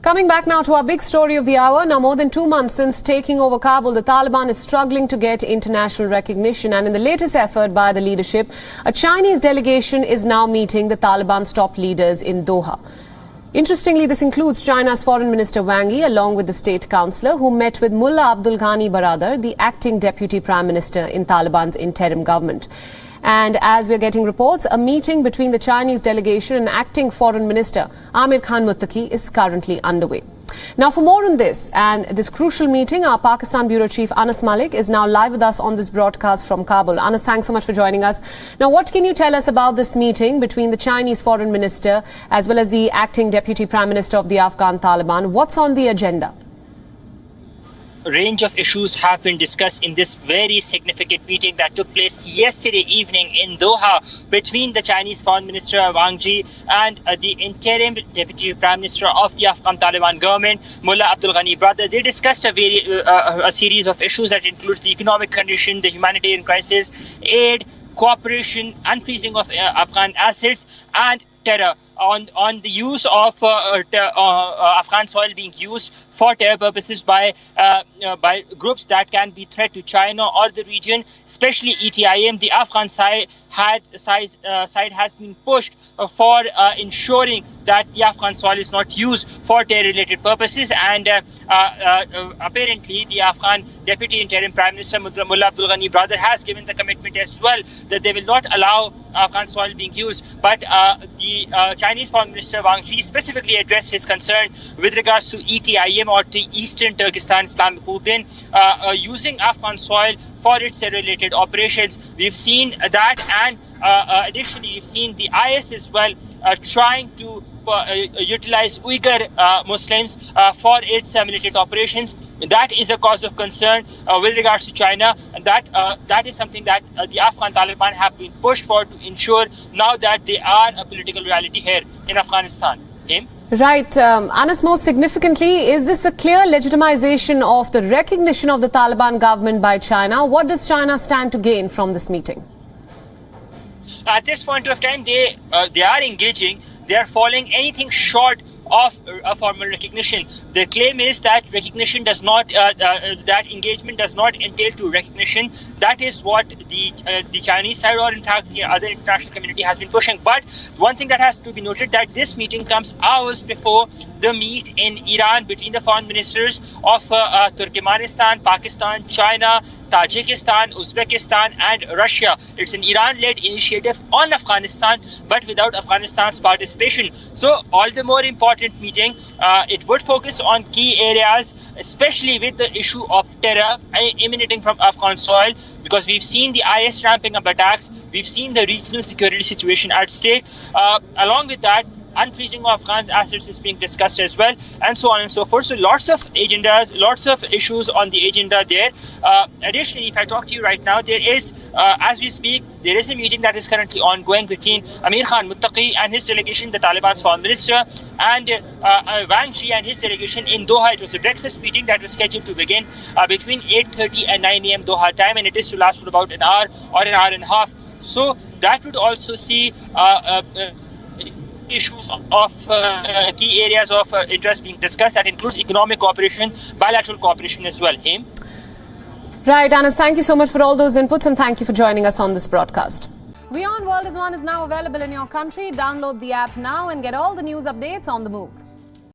Coming back now to our big story of the hour. Now, more than 2 months since taking over Kabul, the Taliban is struggling to get international recognition. And in the latest effort by the leadership, a Chinese delegation is now meeting the Taliban's top leaders in Doha. Interestingly, this includes China's Foreign Minister Wang along with the State Councillor who met with Mullah Abdul Ghani Baradar, the acting Deputy Prime Minister in Taliban's interim government. And as we're getting reports, a meeting between the Chinese delegation and acting Foreign Minister Amir Khan Muttaqi is currently underway. Now, for more on this and this crucial meeting, our Pakistan Bureau Chief Anas Malik is now live with us on this broadcast from Kabul. Anas, thanks so much for joining us. Now, what can you tell us about this meeting between the Chinese Foreign Minister as well as the acting Deputy Prime Minister of the Afghan Taliban? What's on the agenda? A range of issues have been discussed in this very significant meeting that took place yesterday evening in Doha between the Chinese Foreign Minister Wang and the interim Deputy Prime Minister of the Afghan Taliban government, Mullah Abdul Ghani Baradar. They discussed a series of issues that includes the economic condition, the humanitarian crisis, aid, cooperation, unfreezing of Afghan assets, and terror. On the use of Afghan soil being used for terror purposes by groups that can be threat to China or the region, especially ETIM. The Afghan side has been pushed for ensuring that the Afghan soil is not used for terror-related purposes, and apparently the Afghan Deputy Interim Prime Minister Mullah Abdul Ghani Baradar has given the commitment as well that they will not allow Afghan soil being used. But the Chinese Foreign Minister Wang specifically addressed his concern with regards to ETIM or the Eastern Turkestan Islamic Movement using Afghan soil for its related operations. We've seen that, and additionally we've seen the IS as well trying to utilize Uyghur Muslims for its militant operations. That is a cause of concern with regards to China, and that is something that the Afghan Taliban have been pushed for to ensure now that they are a political reality here in Afghanistan. Right. Anas, most significantly, is this a clear legitimization of the recognition of the Taliban government by China? What does China stand to gain from this meeting? At this point of time, they are engaging. They are falling anything short of a formal recognition. The claim is that recognition does not, that engagement does not entail to recognition. That is what the Chinese side, or in fact the other international community, has been pushing. But one thing that has to be noted, that this meeting comes hours before the meet in Iran between the foreign ministers of Turkmenistan, Pakistan, China, Tajikistan, Uzbekistan and Russia. It's an Iran-led initiative on Afghanistan, but without Afghanistan's participation. So all the more important meeting, it would focus on key areas, especially with the issue of terror emanating from Afghan soil, because we've seen the IS ramping up attacks, we've seen the regional security situation at stake. Along with that, unfreezing of Afghan assets is being discussed as well, and so on and so forth. So lots of agendas, lots of issues on the agenda there. Additionally, if I talk to you right now, there is, as we speak, there is a meeting that is currently ongoing between Amir Khan Muttaqi and his delegation, the Taliban's foreign minister, and Wang and his delegation in Doha. It was a breakfast meeting that was scheduled to begin between 8:30 and 9 a.m. Doha time, and it is to last for about an hour or an hour and a half. So that would also see issues of key areas of interest being discussed. That includes economic cooperation, bilateral cooperation as well. Right, Anas, thank you so much for all those inputs, and thank you for joining us on this broadcast. WION World is now available in your country. Download the app now and get all the news updates on the move.